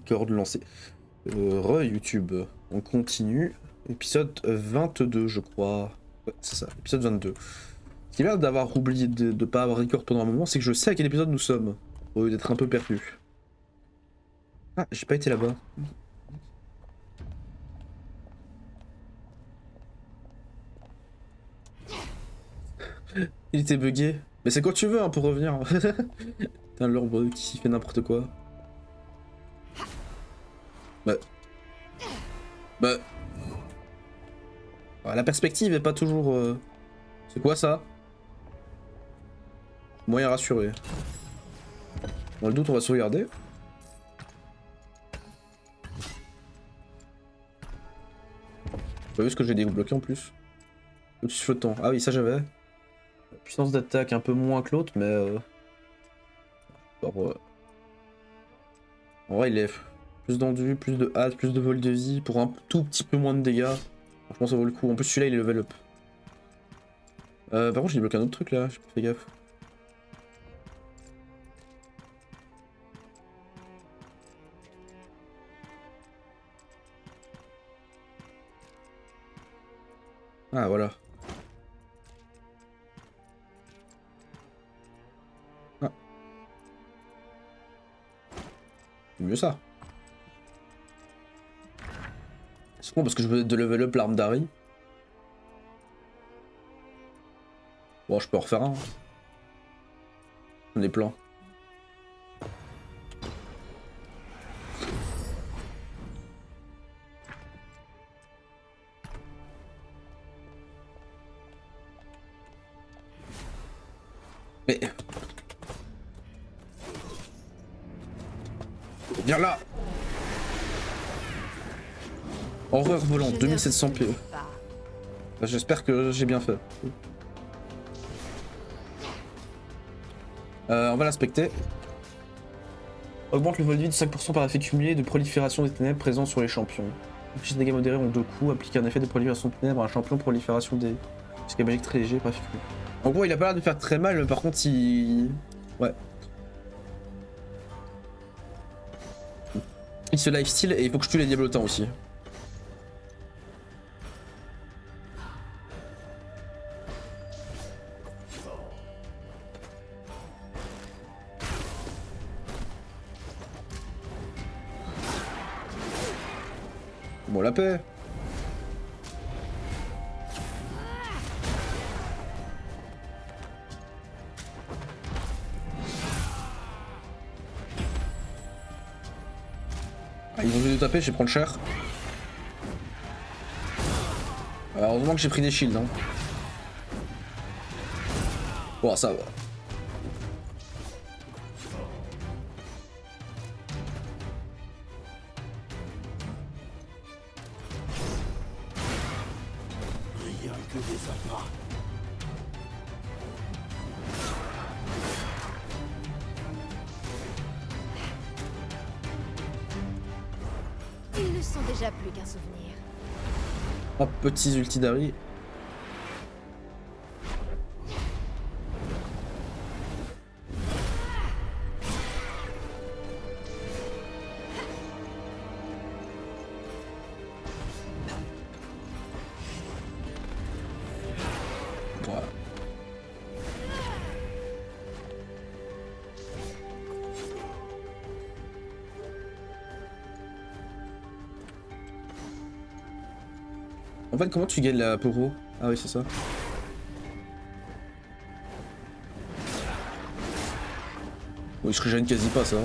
record lancé. YouTube, on continue. Épisode 22, je crois. Ouais, c'est ça, épisode 22. Ce qui est l'air d'avoir oublié de ne pas avoir record pendant un moment, c'est que je sais à quel épisode nous sommes, au lieu d'être un peu perdu. Ah, j'ai pas été là-bas. Il était bugué. Mais c'est quand tu veux hein, pour revenir. Putain, l'orbe qui fait n'importe quoi. Bah. Bah. Ah, la perspective est pas toujours... C'est quoi ça? Moyen rassuré. Dans le doute, on va sauvegarder. J'ai pas vu ce que j'ai débloqué en plus. Au-dessus flottant. Ah oui, ça j'avais. Puissance d'attaque un peu moins que l'autre, mais... Alors, en vrai, il est plus d'endu, plus de hâte, plus de vol de vie pour un tout petit peu moins de dégâts. Franchement, ça vaut le coup. En plus, celui-là, il est level up. Par contre, j'ai débloqué un autre truc là, j'ai pas fait gaffe. Ah, voilà. Ah. C'est mieux ça. C'est bon parce que je veux de level up l'arme d'Harry. Bon, je peux en refaire un. On est plein. Mais... Viens là! Horreur volant, 2700 PE. J'espère que j'ai bien fait. On va l'inspecter. Augmente le vol de vie de 5% par effet cumulé de prolifération des ténèbres présents sur les champions. Les dégâts modérés ont 2 coups. Applique un effet de prolifération de ténèbres à un champion prolifération des... Jusqu'à magique très léger, bref. En gros, il a pas l'air de faire très mal, mais par contre, il... Ouais. Il se lifesteal et il faut que je tue les diablotins aussi. Bon, la paix. Ah, ils vont venir nous taper, je vais prendre cher. Heureusement que j'ai pris des shields. Hein. Bon, ça va. Rien que des appâts. Ils ne sont déjà plus qu'un souvenir. Oh, petits ulti d'Harry. Voilà. En fait, comment tu gagnes la poro? Ah oui, c'est ça. Oui, je régène quasi pas ça.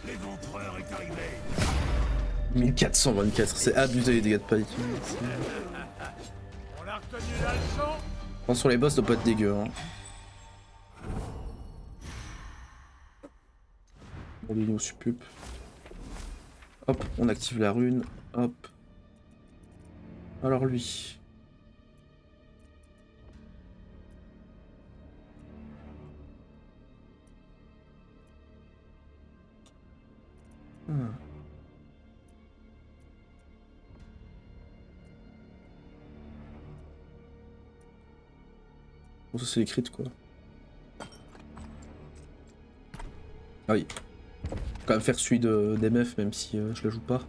L'éventreur est arrivé. 1424, c'est abusé les dégâts de pike. On a retenu la leçon. Pense sur les boss, doit pas être dégueu. Hein. Pour des niveau supup. Hop, on active la rune. Hop. Alors lui. Hmm. Bon, ça c'est les crits quoi. Ah oui. Faut quand même faire celui d'MF même si je le joue pas.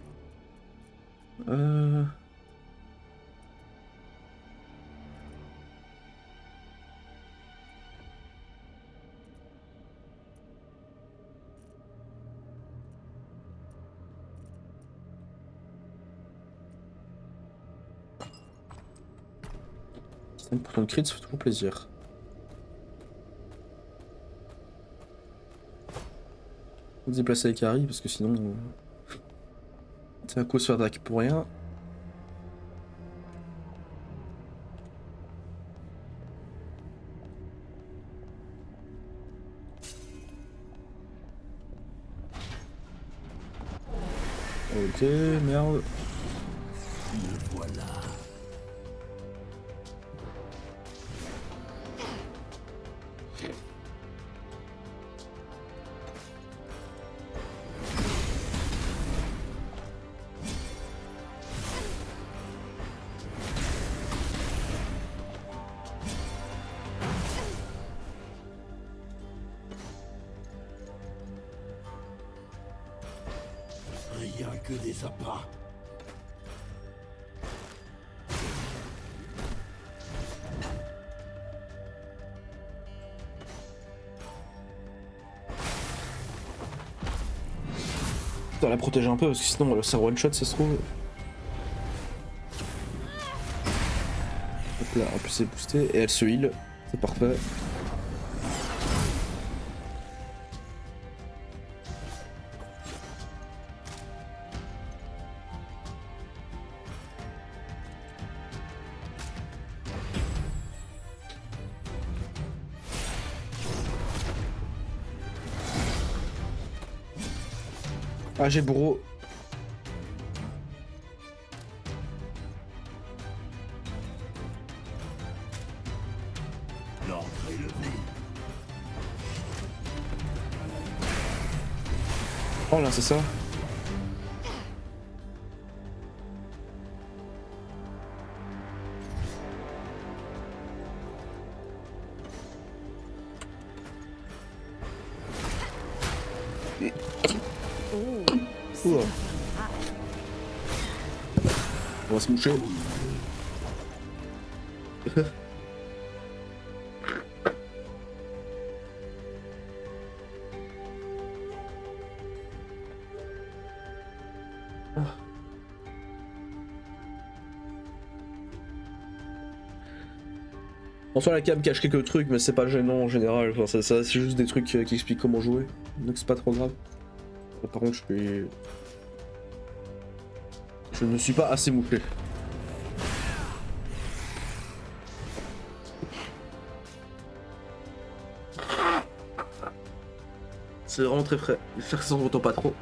Pour ton crit, ça fait toujours plaisir. On se déplacer avec Harry parce que sinon. C'est un coup se faire attaquer pour rien. Ok, merde. Le voilà. Rien que des appâts. Je dois la protéger un peu parce que sinon ça one shot ça se trouve. Hop là, en plus c'est boosté et elle se heal. C'est parfait. Ah j'ai bourreau. L'ordre est levé. Oh là c'est ça. Oula. On va se moucher. En soi la cam cache quelques trucs mais c'est pas gênant en général, enfin, c'est juste des trucs qui expliquent comment jouer, donc c'est pas trop grave. Par contre je ne suis pas assez mouché. C'est vraiment très frais, faire que ça s'en entend pas trop.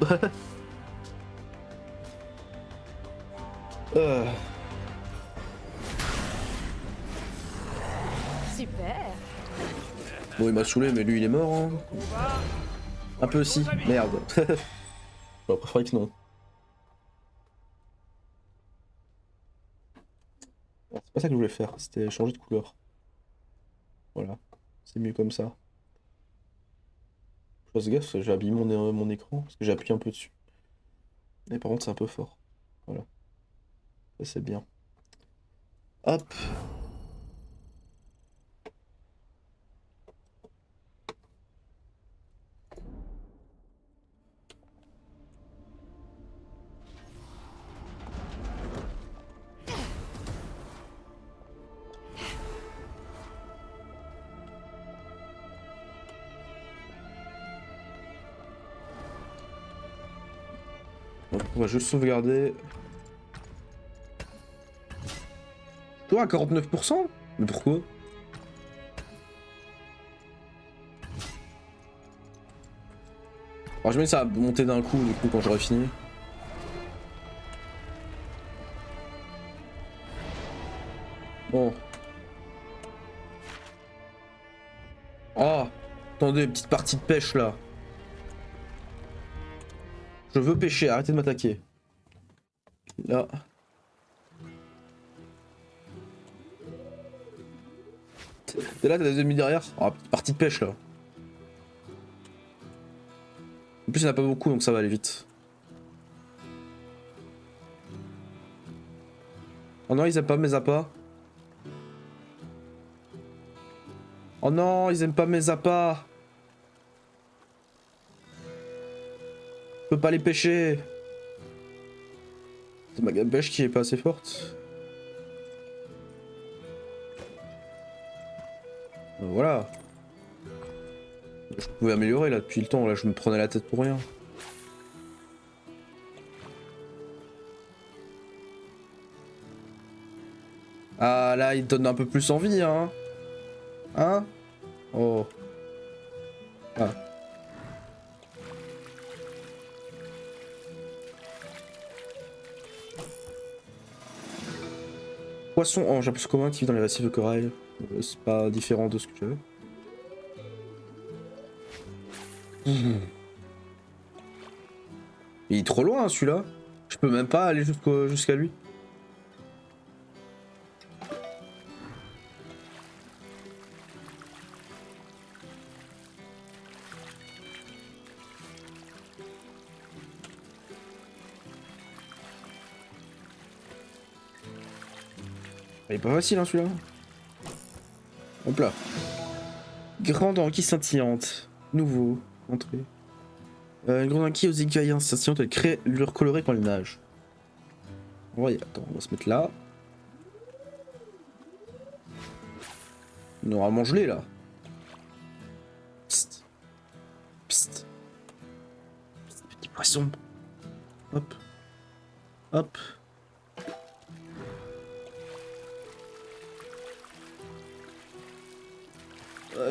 Super. Bon il m'a saoulé mais lui il est mort hein. Un peu aussi, merde. J'aurais préféré que non. C'est pas ça que je voulais faire, c'était changer de couleur. Voilà, c'est mieux comme ça. Je fasse gaffe, j'ai abîmé mon écran parce que j'ai appuyé un peu dessus. Et par contre c'est un peu fort. Voilà, ça c'est bien. Hop. Donc, on va juste sauvegarder. Toi à 49%? Mais pourquoi? Alors je me dis ça va monter d'un coup du coup quand j'aurai fini. Bon. Oh, attendez, petite partie de pêche là. Je veux pêcher, arrêtez de m'attaquer. Là. T'es là, t'as des ennemis derrière. Oh, petite partie de pêche là. En plus il n'y en a pas beaucoup donc ça va aller vite. Oh non, ils aiment pas mes appâts. Oh non, ils aiment pas mes appâts. Je peux pas les pêcher. C'est ma gamme pêche qui est pas assez forte. Voilà. Je pouvais améliorer là depuis le temps, là je me prenais la tête pour rien. Ah là il te donne un peu plus envie hein. Hein? Oh. Ah. Poisson, oh j'ai un poisson commun qui vit dans les récifs de corail. C'est pas différent de ce que j'avais. Il est trop loin celui-là. Je peux même pas aller jusqu'à lui. Il est pas facile hein celui-là. Hop là. Grande enquille scintillante. Nouveau. Entrée. Une grande enquille aux écailles scintillantes, elle crée l'allure colorée quand elle nage. Ouais, attends, on va se mettre là. Normalement gelé là. Psst. Psst. Psst, petit poisson. Hop. Hop.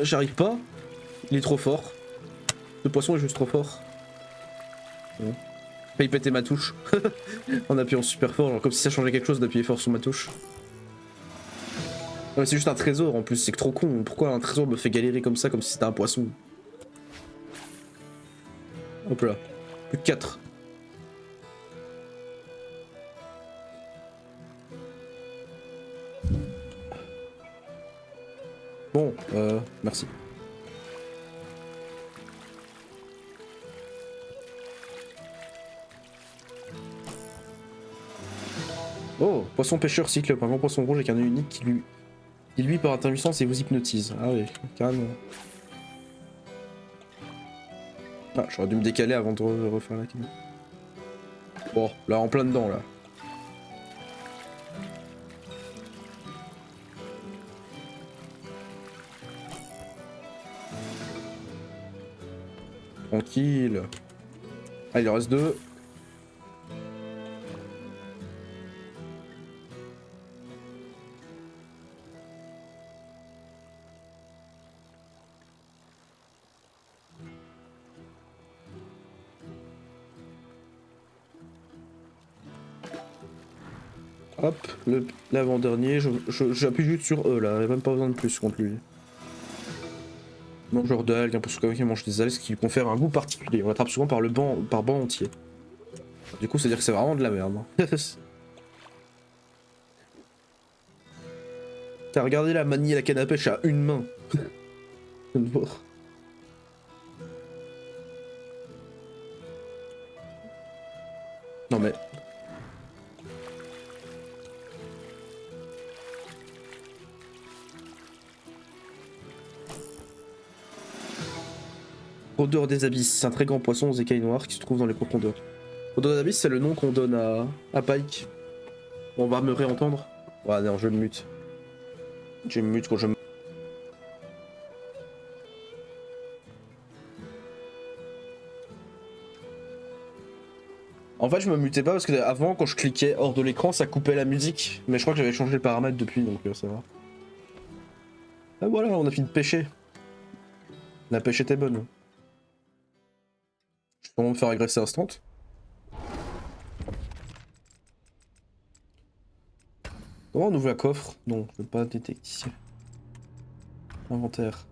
J'arrive pas. Il est trop fort. Ce poisson est juste trop fort. Bon. Failli péter ma touche. En appuyant super fort, genre comme si ça changeait quelque chose d'appuyer fort sur ma touche. Non mais c'est juste un trésor en plus, c'est que trop con. Pourquoi un trésor me fait galérer comme ça, comme si c'était un poisson? Hop là. Plus de 4. Bon, merci. Oh, poisson pêcheur cyclope, un grand poisson rouge avec un œil unique qui lui par intermittence et vous hypnotise. Ah oui, carrément. Ah, j'aurais dû me décaler avant de refaire la caméra. Bon, là en plein dedans là. Tranquille. Ah, il en reste 2. Hop, l'avant-dernier, j'appuie juste sur E là, il n'y a même pas besoin de plus contre lui. Mangeur d'algues, un peu comme qui mange des algues, ce qui lui confère un goût particulier. On l'attrape souvent par banc entier. Du coup, c'est-à-dire que c'est vraiment de la merde. T'as regardé la manie à la canne à pêche à une main. Non mais... Rôdeur des abysses, c'est un très grand poisson aux écailles noires qui se trouve dans les profondeurs. Rôdeur des abysses, c'est le nom qu'on donne à Pike. Bon, on va me réentendre. Ouais, non, je me mute. Je me mute quand je me... En fait, je me mutais pas parce que avant, quand je cliquais hors de l'écran, ça coupait la musique. Mais je crois que j'avais changé le paramètre depuis, donc ça va. Ah voilà, on a fini de pêcher. La pêche était bonne. Comment me faire agresser instant? Comment on ouvre la coffre? Non, je peux pas détecter ici. Inventaire.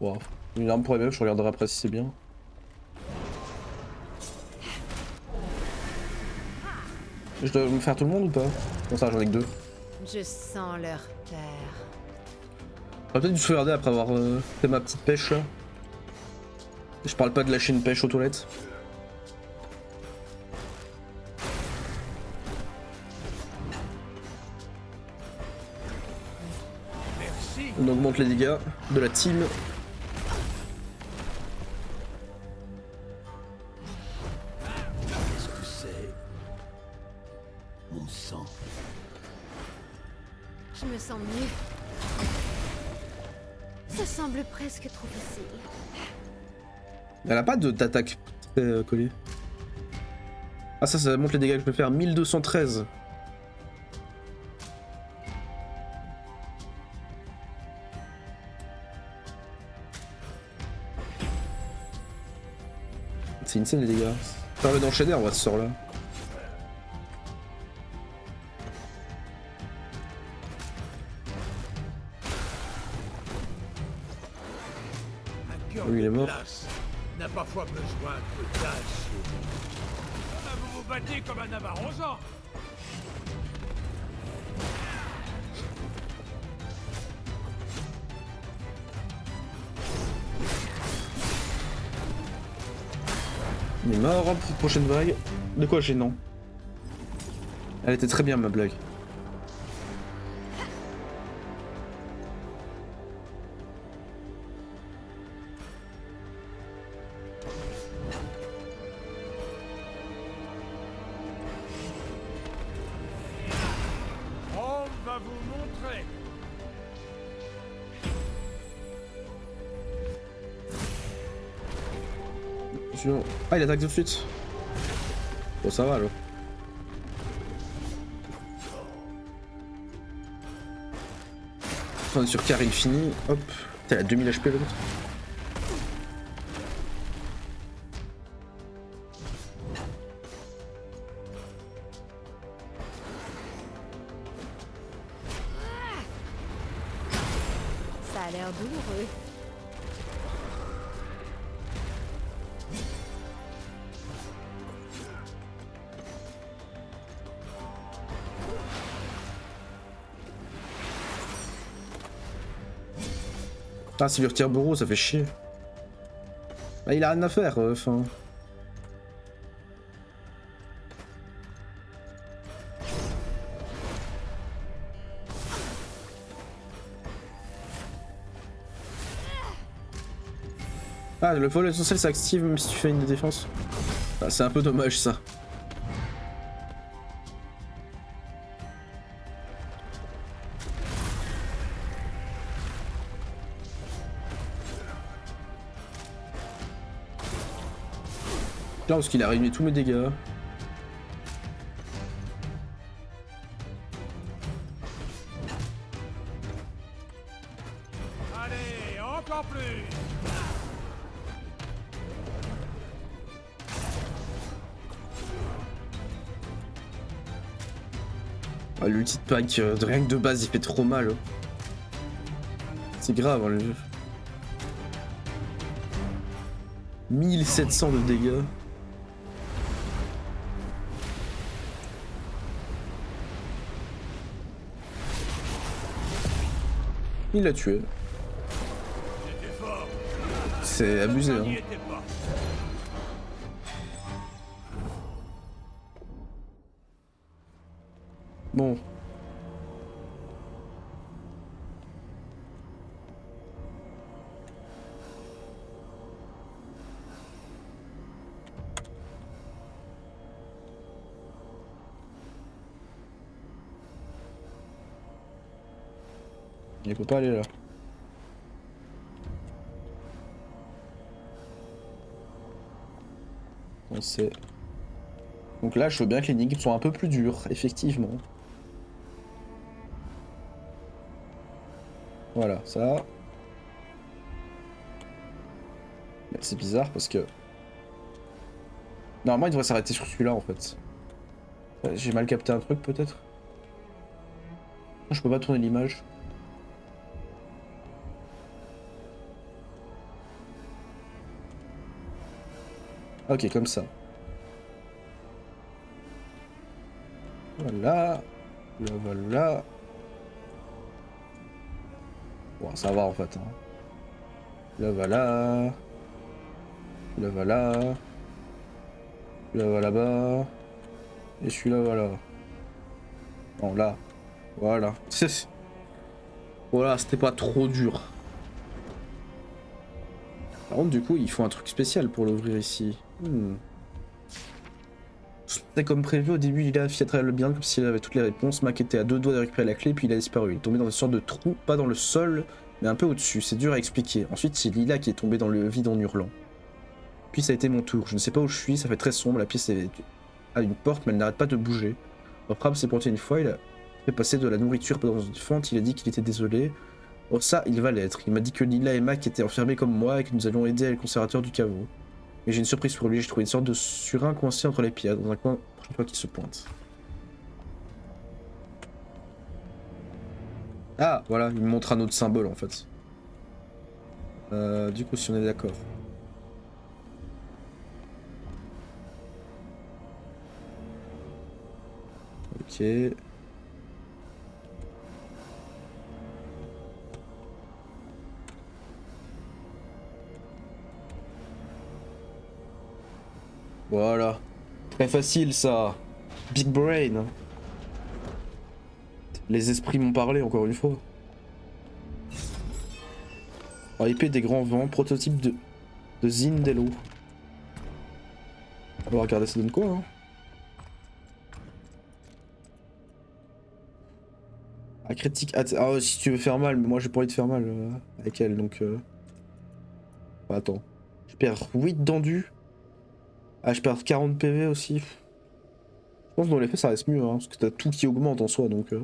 Wow. Une arme pour les meufs, je regarderai après si c'est bien. Je dois me faire tout le monde ou pas? Bon ça j'en ai que 2. Je sens leur peur. On va peut-être dû se regarder après avoir fait ma petite pêche là. Je parle pas de lâcher une pêche aux toilettes. Merci. On augmente les dégâts de la team. Qu'est-ce que c'est? Mon sang. Je me sens mieux. Ça semble presque trop facile. Elle a pas d'attaque très collée. Ah ça montre les dégâts que je peux faire. 1213. C'est insane les dégâts. Ça permet d'enchaîner, on va ce sort là. Un cœur Oui, il est de mort. glace n'a parfois besoin que d'un sourire. Ah, vous vous battez comme un avarosan. Il est mort hein, pour prochaine vague. De quoi gênant? Elle était très bien ma blague. On va vous montrer. Ah il attaque tout de suite. Bon ça va alors. On est sur Caril fini. Hop. T'es à 2000 HP l'autre. Ça a l'air douloureux. Ah s'il lui retire bourreau ça fait chier. Bah il a rien à faire enfin. Ah le vol essentiel s'active même si tu fais une défense. Ah, c'est un peu dommage ça. Là parce qu'il a réuni tous mes dégâts. Allez, encore plus. Ah, l'ulti de pack, rien que de base il fait trop mal. Oh. C'est grave hein, le jeu. 1700 de dégâts. Il l'a tué. C'était fort. C'est abusé On n'y hein. était pas. Bon. Il peut pas aller là. On sait. Donc là, je veux bien que les énigmes soient un peu plus dures, effectivement. Voilà, ça. C'est bizarre parce que... Normalement, il devrait s'arrêter sur celui-là, en fait. J'ai mal capté un truc, peut-être? Je peux pas tourner l'image. Ok, comme ça. Voilà. Là, voilà. Bon, ça va en fait. Hein. Là, voilà. Là, voilà. Là, voilà, là-bas. Et celui-là, voilà. Bon, là. Voilà. Voilà, c'était pas trop dur. Par contre, du coup, il faut un truc spécial pour l'ouvrir ici. C'était comme prévu, au début, il a fié à travers le bien comme s'il avait toutes les réponses. Mac était à 2 doigts de récupérer la clé, puis il a disparu. Il est tombé dans une sorte de trou, pas dans le sol, mais un peu au-dessus. C'est dur à expliquer. Ensuite, c'est Lila qui est tombée dans le vide en hurlant. Puis ça a été mon tour. Je ne sais pas où je suis, ça fait très sombre. La pièce a une porte, mais elle n'arrête pas de bouger. Après, s'est pointé une fois, il a fait passer de la nourriture dans une fente. Il a dit qu'il était désolé. Oh, ça, il va l'être. Il m'a dit que Lila et Mac étaient enfermés comme moi et que nous allions aider le conservateur du caveau. Mais j'ai une surprise pour lui, j'ai trouvé une sorte de surin coincé entre les pierres, dans un coin, la prochaine fois qu'il se pointe. Ah, voilà, il me montre un autre symbole en fait. Du coup, si on est d'accord. Ok. Voilà. Très facile ça. Big brain. Les esprits m'ont parlé encore une fois. Oh, épée des grands vents, prototype de Zindello. On va regarder ça donne quoi hein. Ah critique. Ah si tu veux faire mal, mais moi j'ai pas envie de faire mal avec elle donc bah, attends. Je perds 8 d'endu. Ah je perds 40 PV aussi. Je pense que dans les faits ça reste mieux hein, parce que t'as tout qui augmente en soi donc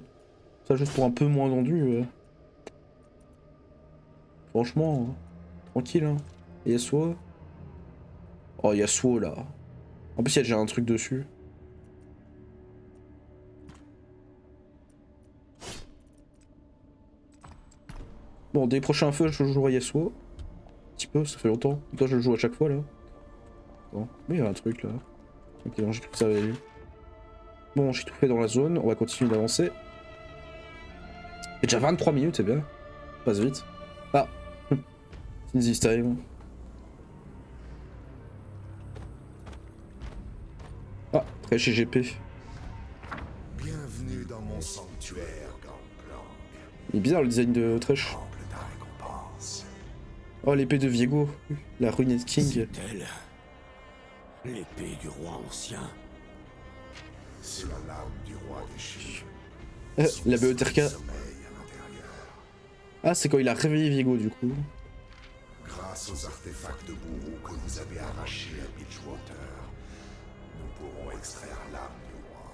ça juste pour un peu moins d'endu. Franchement, tranquille hein. Yasuo. Oh Yasuo là. En plus il y a déjà un truc dessus. Bon des prochains feux je jouerai Yasuo. Un petit peu, ça fait longtemps. Toi je le joue à chaque fois là. Bon, mais il y a un truc là. Ok, non, j'ai cru que ça avait eu. Bon, j'ai tout fait dans la zone, on va continuer d'avancer. Il y a déjà 23 minutes, c'est bien. Passe vite. Ah Since this time. Ah, très chez GP. Bienvenue dans mon sanctuaire, Gangplank. Il est bizarre le design de Thresh. Temple de ta récompense. Oh, l'épée de Viego, la Ruined King. C'est-elle l'épée du roi ancien? C'est la lame du roi déchu. La BOTRK. Sommeil à l'intérieur. Ah, c'est quand il a réveillé Viego du coup. Grâce aux artefacts de bourreau que vous avez arrachés à Beachwater, nous pourrons extraire l'âme du roi.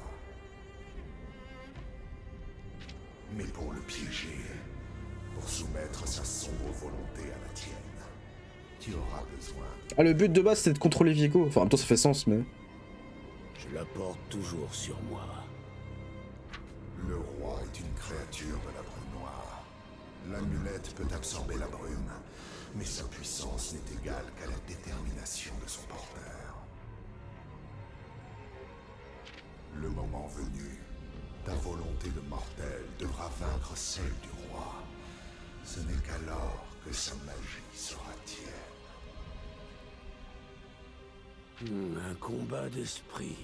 Mais pour le piéger, pour soumettre sa sombre volonté à la tienne, tu auras besoin Ah, le but de base c'était de contrôler Viego. Enfin, en même temps, ça fait sens, mais. Je la porte toujours sur moi. Le roi est une créature de la brume noire. L'amulette peut absorber la brume, mais sa puissance n'est égale qu'à la détermination de son porteur. Le moment venu, ta volonté de mortel devra vaincre celle du roi. Ce n'est qu'alors que sa magie sera tienne. Un combat d'esprit.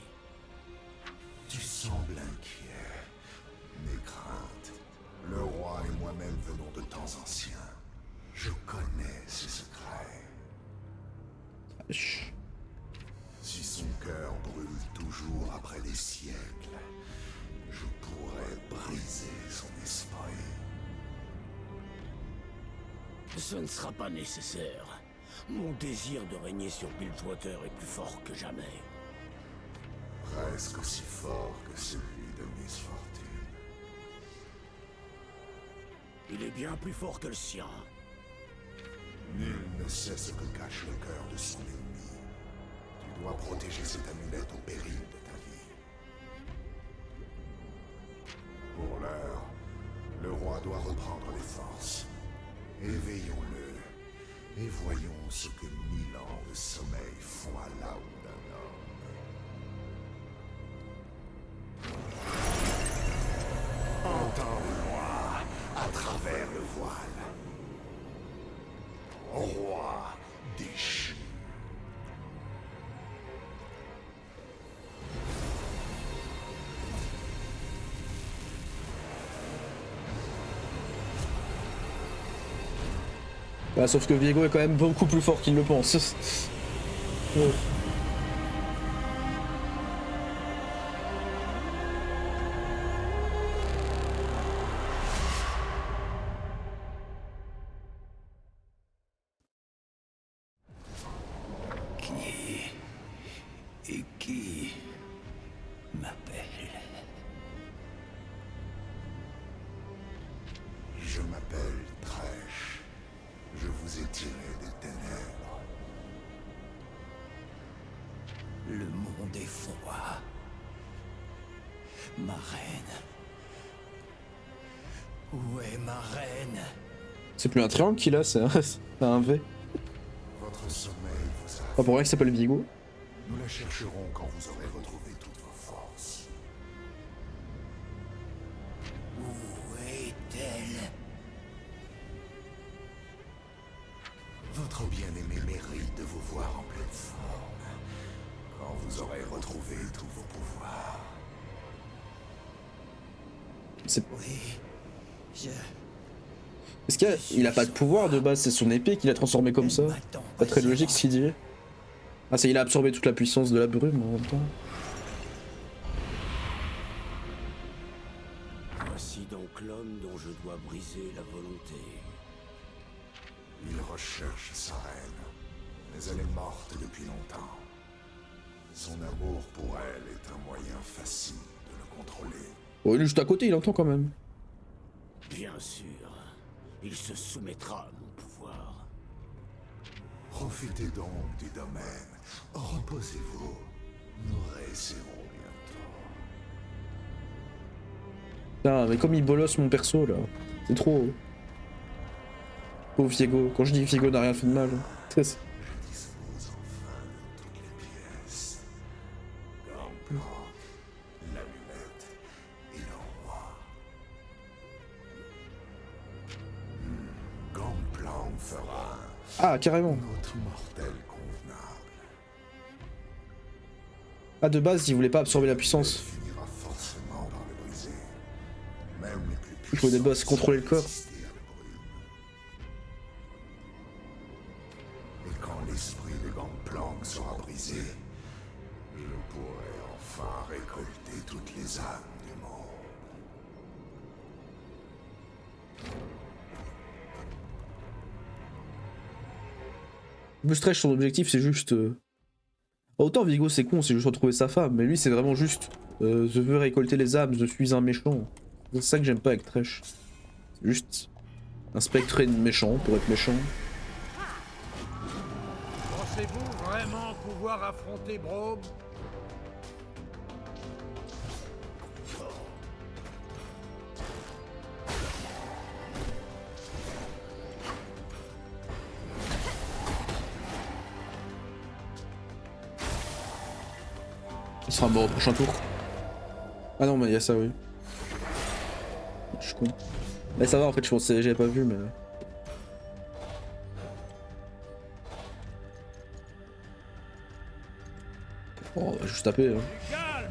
Tu sembles inquiet. Mes craintes. Le roi et moi-même venons de temps anciens. Je connais ses secrets. Chut. Si son cœur brûle toujours après des siècles, je pourrais briser son esprit. Ce ne sera pas nécessaire. Mon désir de régner sur Bilgewater est plus fort que jamais. presque aussi fort que celui de Miss Fortune. Il est bien plus fort que le sien. Nul ne sait ce que cache le cœur de son ennemi. Tu dois protéger cette amulette au péril de ta vie. Pour l'heure, le roi doit reprendre les forces. Éveillons-le et voyons ce que 1000 ans de sommeil font à l'âme d'un homme. Entends-moi à travers le voile. Roi déchu. Bah, sauf que Viego est quand même beaucoup plus fort qu'il le pense. Ouais. Et qui m'appelle? Je m'appelle Thresh. Je vous ai tiré des ténèbres. Le monde est froid. Ma reine. Où est ma reine? C'est plus un triangle qu'il a, c'est un V. Votre sommeil vous a... Pas pour rien qu'il s'appelle Viego. Nous la chercherons quand vous aurez retrouvé toutes vos forces. Où est-elle? Votre bien-aimé mérite de vous voir en pleine forme. Quand vous aurez retrouvé tous vos pouvoirs. C'est... Oui, Est-ce qu'il a pas de pouvoir de base, c'est son épée qu'il a transformé comme ça. Pas très logique ce qu'il dit. Ah, c'est il a absorbé toute la puissance de la brume en même temps. Voici donc l'homme dont je dois briser la volonté. Il recherche sa reine, mais elle est morte depuis longtemps. Son amour pour elle est un moyen facile de le contrôler. Oh, il est juste à côté, il entend quand même. Bien sûr, il se soumettra à mon pouvoir. Profitez donc du domaine. Reposez-vous. Nous réessaierons bientôt. Putain, mais comme il bolosse mon perso là. C'est trop. Pauvre Viego. Quand je dis Viego n'a rien fait de mal. Je dispose enfin de toutes les pièces. Gangplank, l'amulette et le roi. Gangplank fera Ah, carrément. un autre mortel convenable. Ah, de base, il voulait pas absorber la puissance. Il finira forcément par le briser. Même les plus Il faut des puissants boss contrôler le corps. résister à la brume. Et quand l'esprit de Gangplank sera brisé, je pourrai enfin récolter toutes les âmes du monde. Bustresh, son objectif, c'est juste. Autant Vigo, c'est con, c'est juste retrouver sa femme. Mais lui, c'est vraiment juste. Je veux récolter les âmes, je suis un méchant. C'est ça que j'aime pas avec Thresh. C'est juste. Un spectre méchant pour être méchant. Pensez-vous vraiment pouvoir affronter Braum? Il sera mort au prochain tour. Ah non, mais il y a ça, oui. Je suis con. Mais ça va, en fait, je pensais, j'avais pas vu, mais. Oh, on va juste taper. Hein. Calme!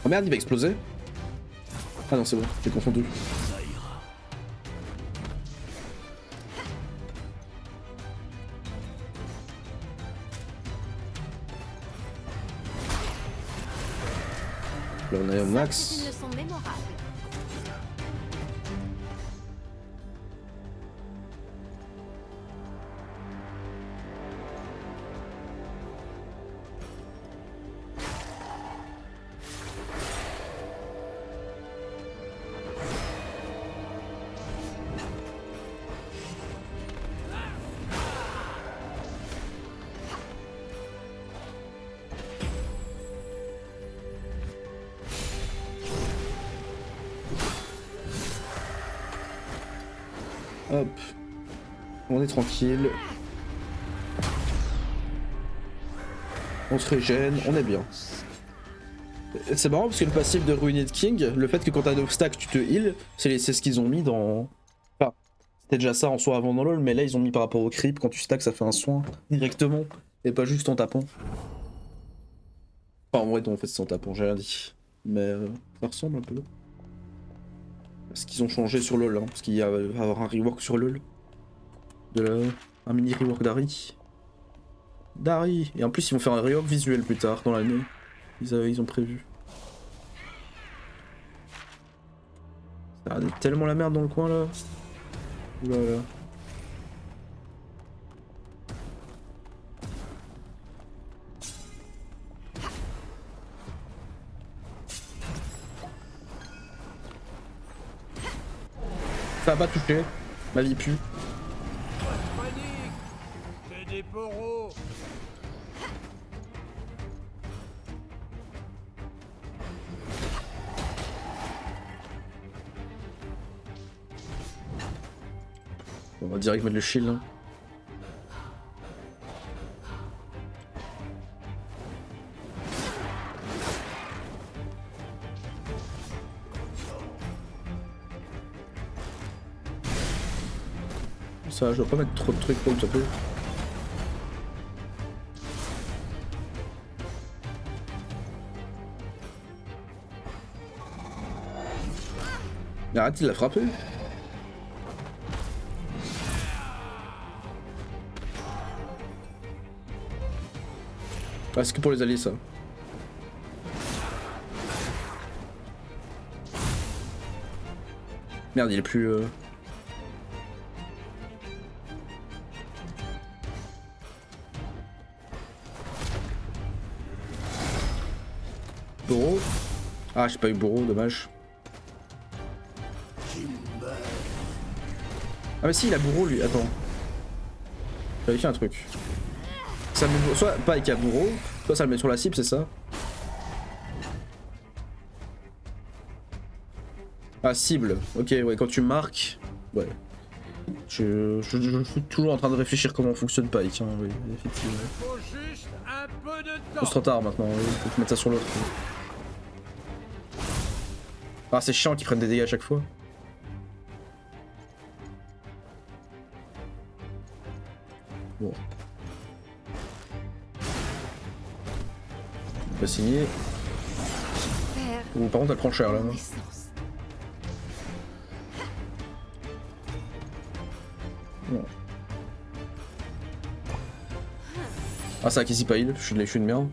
Oh merde, il va exploser. Ah non, c'est bon, j'ai confondu. Là on est au C'est max. une leçon mémorable. Hop. On est tranquille. On se régène, on est bien. C'est marrant parce que le passif de Ruined King, le fait que quand t'as 9 stacks tu te heal, c'est ce qu'ils ont mis dans... Enfin, c'était déjà ça en soi avant dans LoL, mais là ils ont mis par rapport au creep, quand tu stacks ça fait un soin directement, et pas juste en tapant. Enfin en vrai non, en fait c'est en tapant, j'ai rien dit. Mais ça ressemble un peu. Ce qu'ils ont changé sur LoL, hein, parce qu'il y a avoir un rework sur LoL. Un mini rework d'Ari. Et en plus ils vont faire un rework visuel plus tard dans l'année. Ils ont prévu. Ça a tellement la merde dans le coin là. Oulala. Ça va pas toucher. Ma vie pue. Pas de panique. C'est des poros. On va direct mettre le shield. Hein. Ça, je dois pas mettre trop de trucs comme ça peut. Mais arrête, il l'a frappé. Ah, c'est que pour les alliés ça. Merde, il est plus... Bourreau. Ah, j'ai pas eu bourreau, dommage. Ah mais si, il a bourreau lui, attends. J'ai vérifié un truc. Ça met... Soit pas avec un bourreau, soit ça le met sur la cible, c'est ça. Ah, cible, ok, ouais, quand tu marques... Ouais. Je suis toujours en train de réfléchir comment fonctionne Pike, hein, oui, effectivement. Faut juste un peu de C'est temps. trop tard maintenant, oui, faut que je mette ça sur l'autre. Ah, c'est chiant qu'ils prennent des dégâts à chaque fois. Bon. On va signer. Père, Ou par contre, elle prend cher là. mon Hein. essence. Bon. Ah, ça qui pas heal, je suis une merde.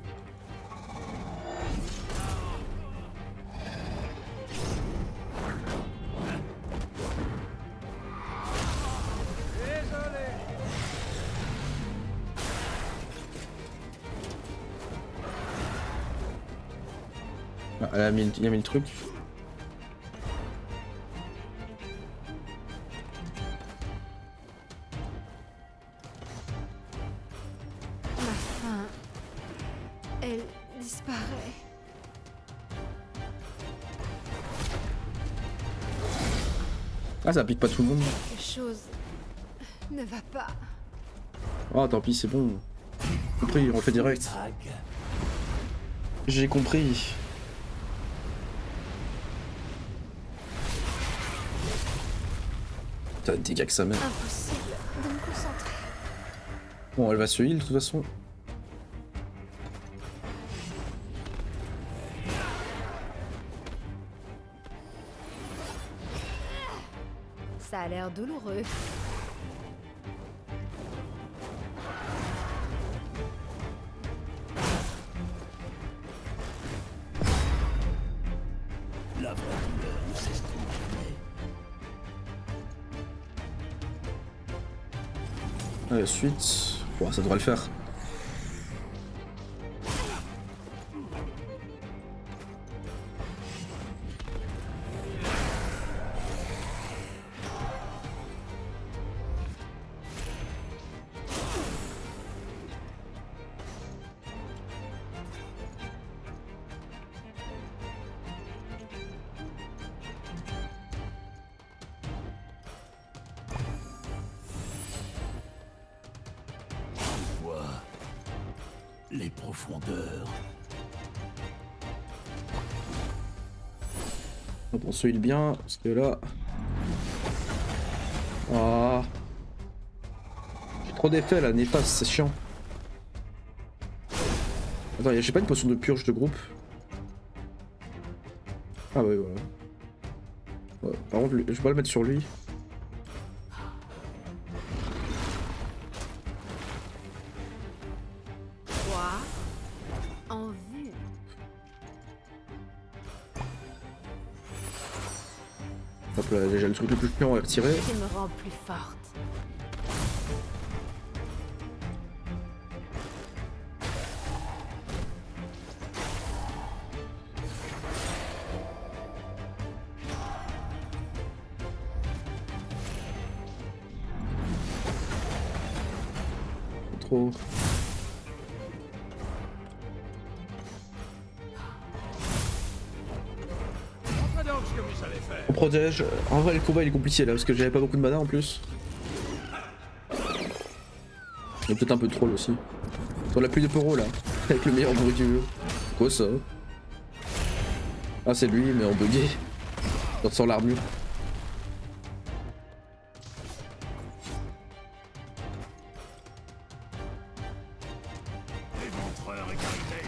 Désolé. Ah, elle a mis, il a mis le truc. Ma faim. Elle disparaît. Ah, ça pique pas tout le monde. Quelque chose ne va pas. Oh, tant pis, c'est bon. Compris, on le fait direct. J'ai compris. Putain, des dégâts que sa mère. Impossible de me concentrer. Bon, elle va se heal de toute façon. Ça a l'air douloureux. La vraie douleur ne s'estompe jamais. La suite. Bon, ça devrait le faire. Les profondeurs. On poursuit bien, parce que là... Ah... J'ai trop d'effets là, néfaste, c'est chiant. Attends, j'ai pas une potion de purge de groupe? Ah ouais, voilà. Ouais, par contre, je vais pas le mettre sur lui. En vue. Hop là, déjà le truc le plus chiant à retirer. Tu me rends plus forte. Trop. Montre donc ce que vous savez faire. On protège. En vrai, le combat il est compliqué là parce que j'avais pas beaucoup de mana en plus. Il y a peut-être un peu de troll aussi. Sur la pluie de Poro là, avec le meilleur bruit du jeu. C'est quoi ça? Ah, c'est lui, mais en bugué. Sans l'armure. Éventreur égalité.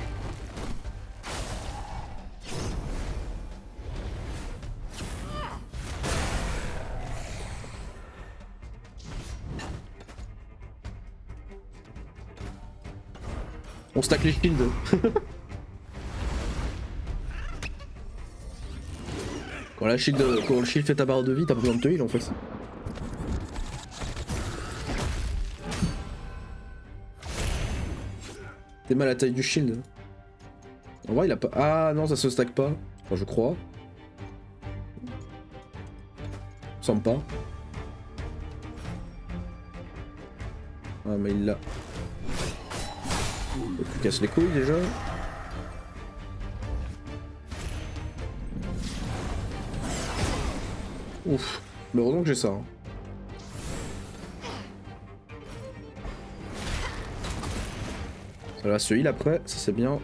On stack les shields. Quand le shield fait ta barre de vie, t'as pas besoin de te heal en fait. T'es mal à la taille du shield. En vrai, il a pas. Ah non, ça se stack pas. Enfin, je crois. Semble pas. Ah, mais il l'a. Tu casses les couilles déjà. Ouf. Mais heureusement que j'ai ça. Hein. Ça va se heal après, ça c'est bien.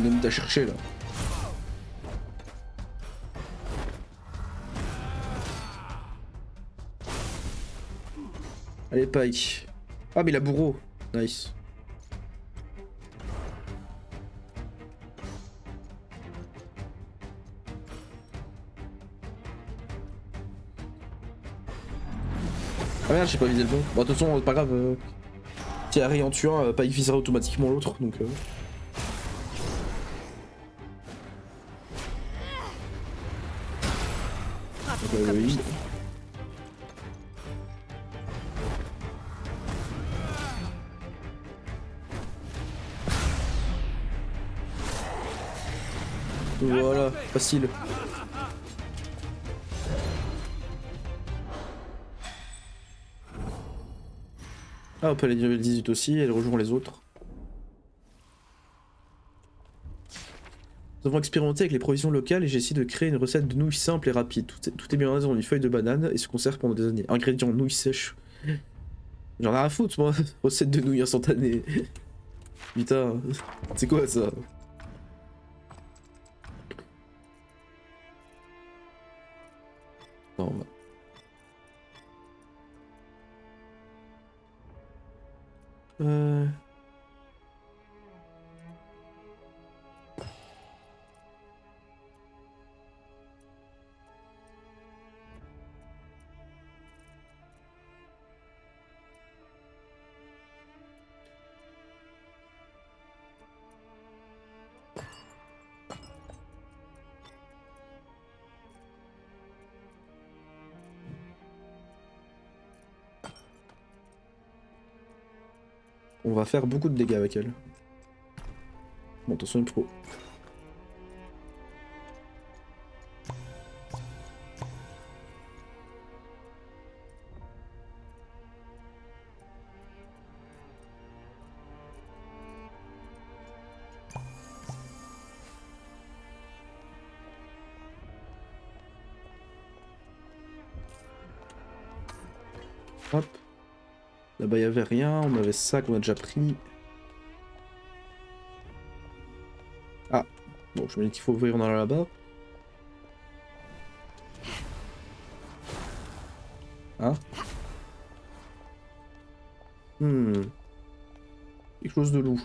On est mis à chercher là. Allez Pike. Ah mais il a bourreau. Nice. Ah merde, j'ai pas visé le bon. Bon, de toute façon, c'est pas grave. Si Harry en tue un, Pike visera automatiquement l'autre, donc... oui. Voilà, facile. Ah, on peut aller level 18 aussi, elle rejoint les autres. Nous avons expérimenté avec les provisions locales et j'ai essayé de créer une recette de nouilles simple et rapide. Tout est bien dans une feuille de banane et se conserve pendant des années. Ingrédients nouilles sèches. J'en ai rien à foutre, moi. Recette de nouilles instantanées. Putain, c'est quoi ça? Non, bah. Euh... On va faire beaucoup de dégâts avec elle. Bon, attention, il faut. Hop. Là-bas, il n'y avait rien. On avait ça qu'on a déjà pris. Ah. Bon, je me dis qu'il faut ouvrir dans là-bas. Hein? Quelque chose de loup.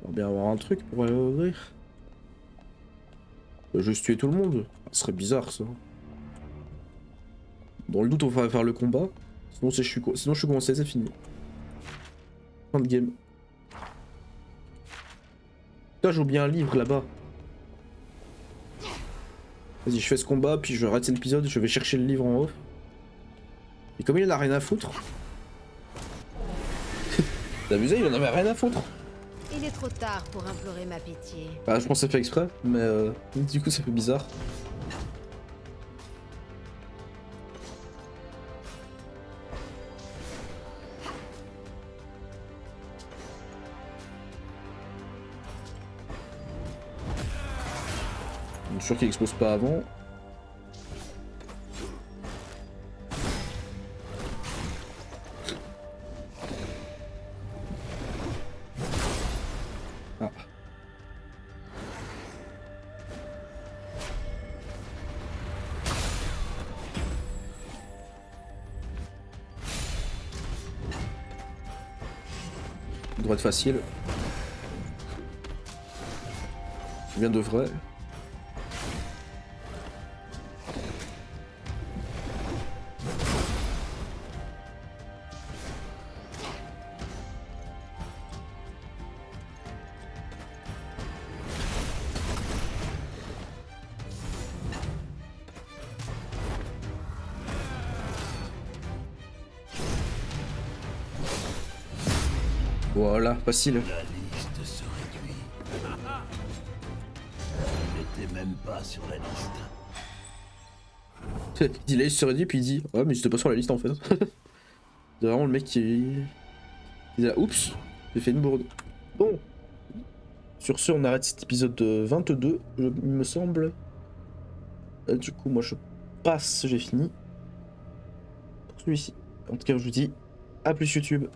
On va bien avoir un truc pour aller ouvrir. Juste tuer tout le monde. Ce serait bizarre ça. Dans le doute, on va faire le combat. Sinon, sinon je suis commencé, c'est fini. Fin de game. Putain, j'ai oublié un livre là-bas. Vas-y, je fais ce combat, puis je vais arrêter l'épisode, je vais chercher le livre en haut. Et comme il en a rien à foutre. T'as vu ça, il en avait rien à foutre. Il est trop tard pour implorer ma pitié. Bah, je pense que c'est fait exprès, mais du coup, ça fait bizarre. Je suis sûr qu'il explose pas avant. Ah. Ça devrait être facile. Bien de vrai. Voilà, facile. La liste se réduit. Il n'était même pas sur la liste. Il dit là, il se serait dit, puis il dit ouais, mais j'étais pas sur la liste en fait. C'est vraiment le mec qui. Il dit là, oups, j'ai fait une bourde. Bon. Sur ce, on arrête cet épisode 22, il me semble. Et du coup, moi je passe, j'ai fini. Pour celui-ci. En tout cas, je vous dis à plus YouTube.